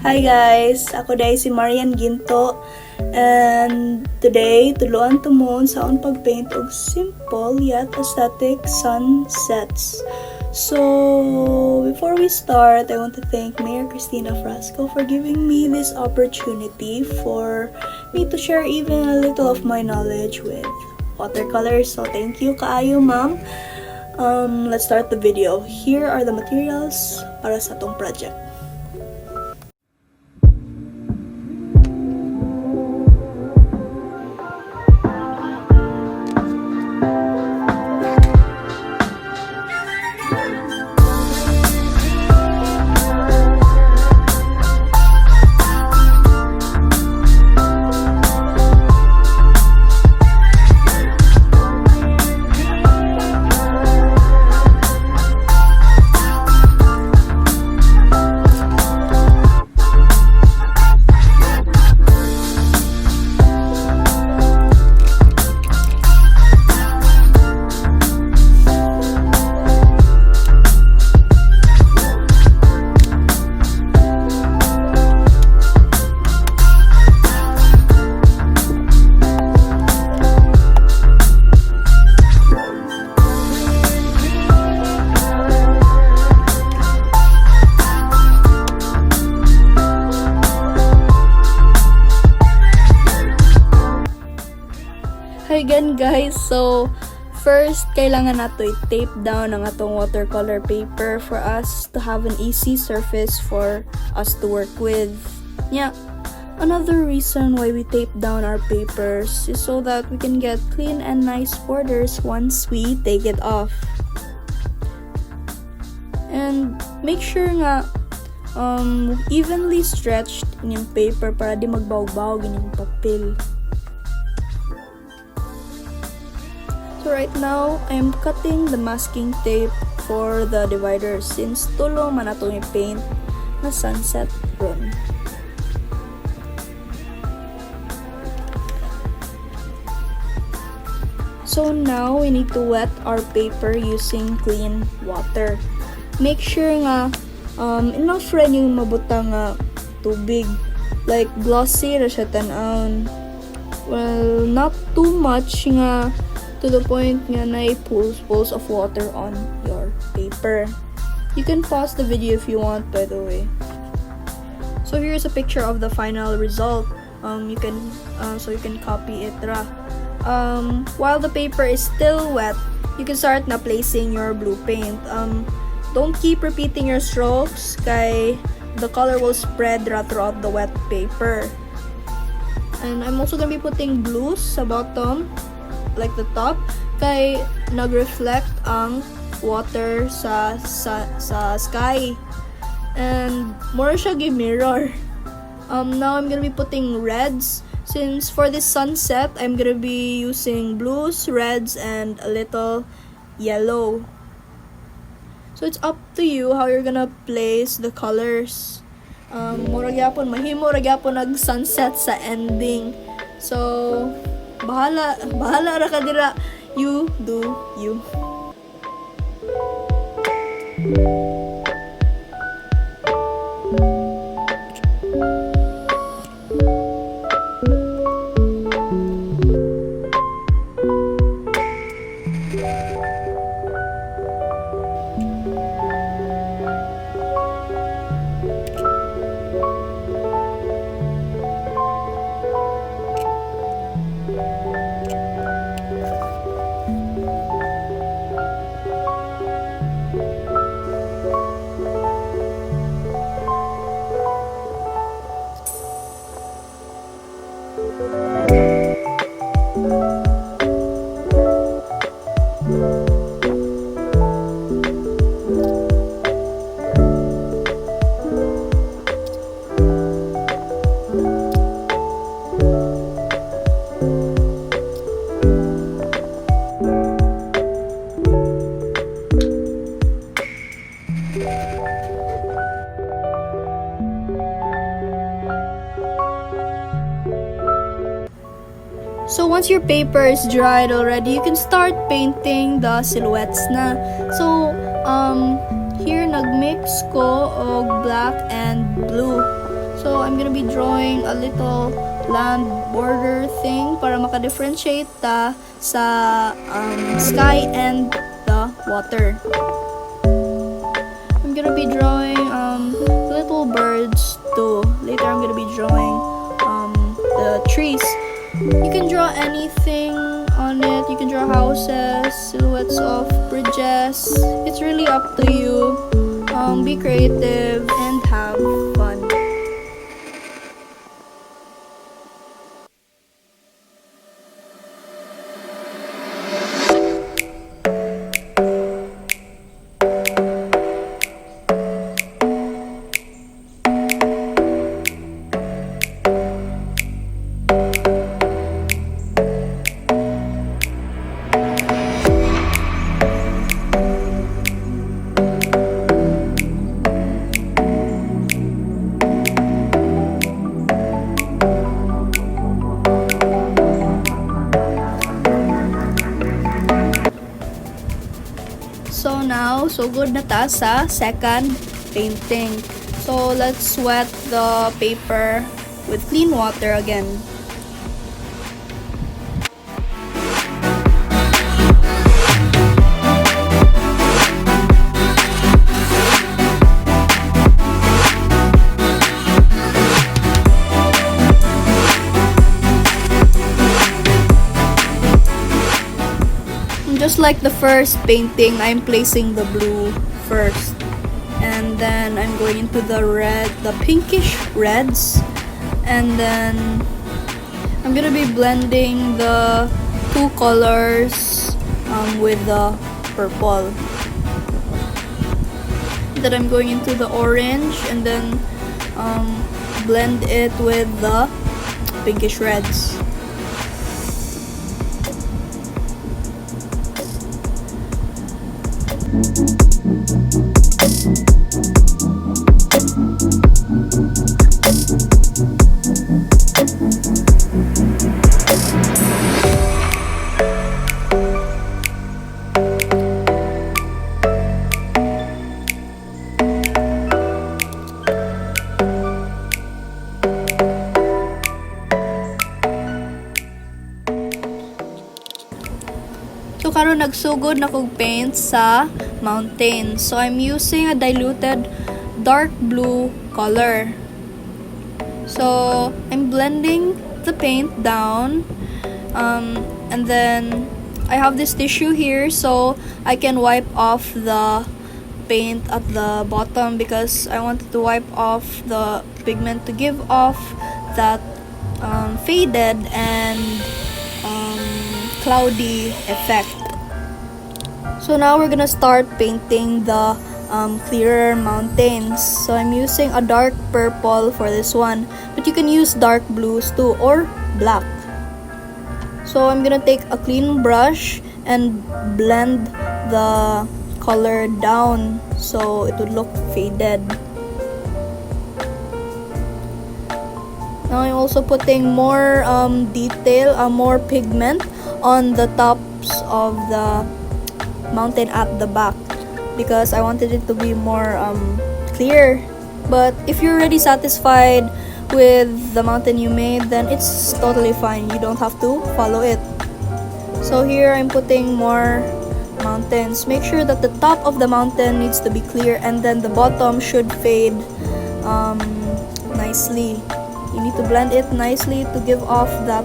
Hi guys! Ako day si Marian Ginto and today tuluan tumon sa akong pagpaint og simple yet aesthetic sunsets. So before we start, I want to thank Mayor Christina Frasco for giving me this opportunity for me to share even a little of my knowledge with watercolors. So thank you kaayo ma'am. Let's start the video. Here are the materials para sa atong project. Hi again guys, so first kailangan nato i-tape down ang atong watercolor paper for us to have an easy surface for us to work with. Yeah, another reason why we tape down our papers is so that we can get clean and nice borders once we take it off. And make sure nga evenly stretched inyong paper para di magbaw-baw inyong papel. So right now, I'm cutting the masking tape for the divider since tulo man atong i-paint na sunset ron. So now, we need to wet our paper using clean water. Make sure nga enough rin yung mabutang tubig. Like glossy ra siya tan-aon. Well, not too much nga to the point nga na pools of water on your paper. You can pause the video if you want, by the way. So here's a picture of the final result. You can copy it ra. While the paper is still wet, you can start na placing your blue paint. Don't keep repeating your strokes kay the color will spread ra throughout the wet paper. And I'm also gonna be putting blues sa bottom, like the top, kay nag-reflect ang water sa sky. And more siya gi-mirror. Now I'm gonna be putting reds. Since for this sunset, I'm gonna be using blues, reds, and a little yellow. So it's up to you how you're gonna place the colors. Mura gyapon mahimo ra gyapon nag sunset sa ending. So bahala ra ka dira. You do you. So once your paper is dried already, you can start painting the silhouettes na. So here nagmix ko og black and blue. So So I'm gonna be drawing a little land border thing para maka-differentiate ta sa sky and the water. I'm gonna be drawing little birds too. Later I'm gonna be drawing the trees. You can draw anything on it. You can draw houses, silhouettes of bridges. It's really up to you. Be creative and have fun. So now, so good na ta sa second painting. So let's wet the paper with clean water again. Just like the first painting, I'm placing the blue first, and then I'm going into the red, the pinkish reds, and then I'm gonna be blending the two colors with the purple. Then I'm going into the orange and then blend it with the pinkish reds. So karon nagsugod na kog paint sa mountain. So I'm using a diluted dark blue color. So I'm blending the paint down, and then I have this tissue here so I can wipe off the paint at the bottom because I wanted to wipe off the pigment to give off that faded and cloudy effect. So now we're gonna start painting the clearer mountains. So I'm using a dark purple for this one, but you can use dark blues too or black. So I'm gonna take a clean brush and blend the color down so it would look faded. Now I'm also putting more detail, more pigment on the tops of the mountain at the back because I wanted it to be more clear. But if you're already satisfied with the mountain you made, then it's totally fine. You don't have to follow it. So here I'm putting more mountains. Make sure that the top of the mountain needs to be clear and then the bottom should fade nicely. You need to blend it nicely to give off that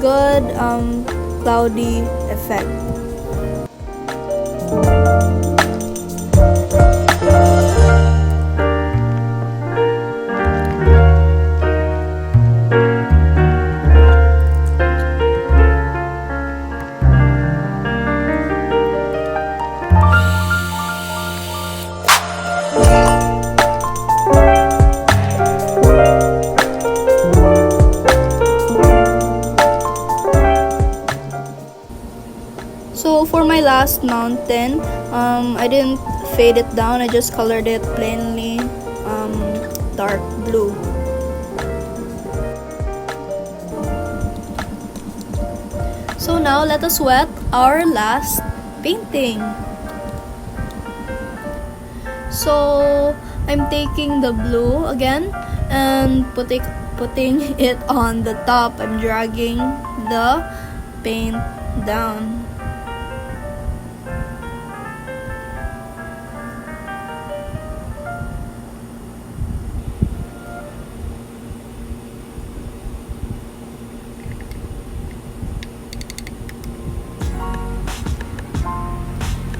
good cloudy effect. So for my last mountain, I didn't fade it down, I just colored it plainly dark blue. So now let us wet our last painting. So I'm taking the blue again and putting it on the top. I'm dragging the paint down.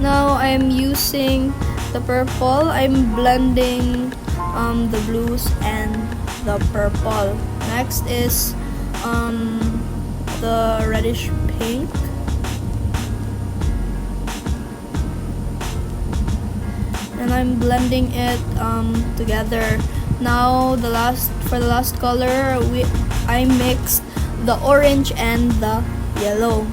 Now I'm using the purple. I'm blending the blues and the purple. Next is the reddish pink. And I'm blending it together. Now for the last color, I mixed the orange and the yellow.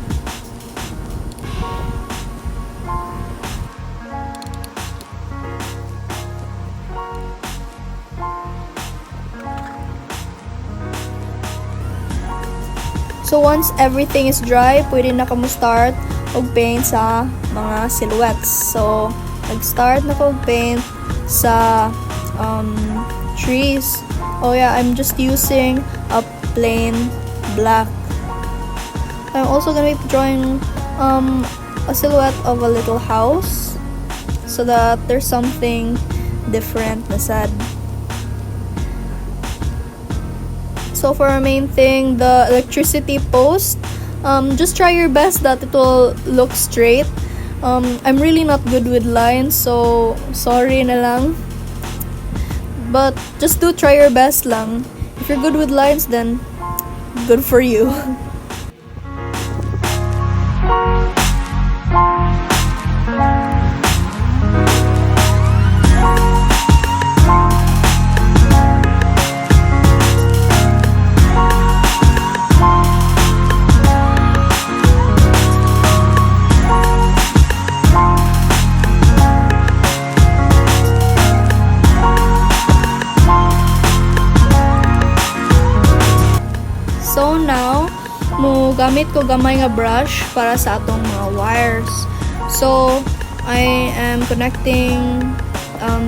So once everything is dry, pwede na kamo start og paint sa mga silhouettes. So nag-start na ko paint sa trees. Oh yeah, I'm just using a plain black. I'm also gonna be drawing a silhouette of a little house so that there's something different na sad. So for our main thing, the electricity post, just try your best that it will look straight. I'm really not good with lines, so sorry na lang. But just try your best lang. If you're good with lines, then good for you. So now, gamit ko gamay nga brush para sa atong mga wires. So I am connecting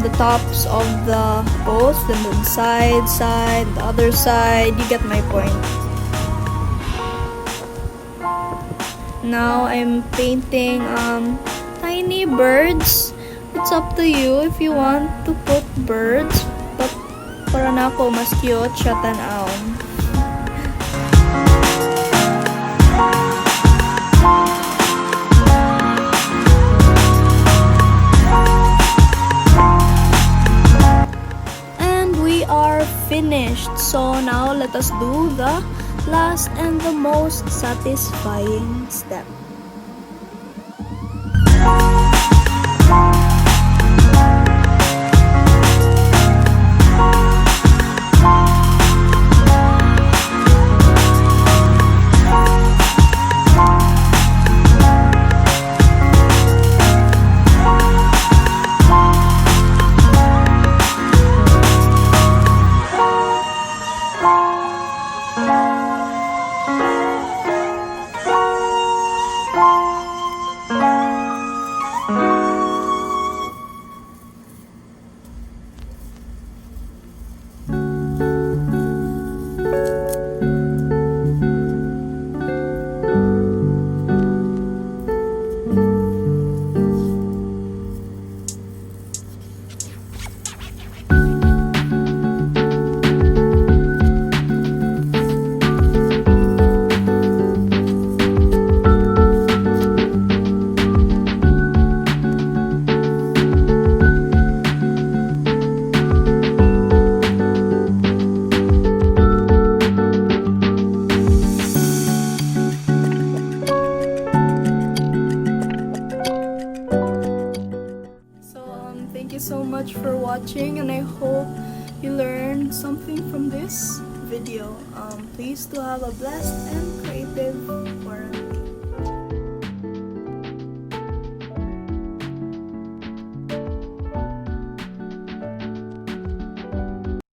the tops of the post and then side, the other side. You get my point. Now I'm painting tiny birds. It's up to you if you want to put birds, but para na ako mas cute siya tan-aon. Finished. So now let us do the last and the most satisfying step. Thank you so much for watching, and I hope you learned something from this video. Please do have a blessed and creative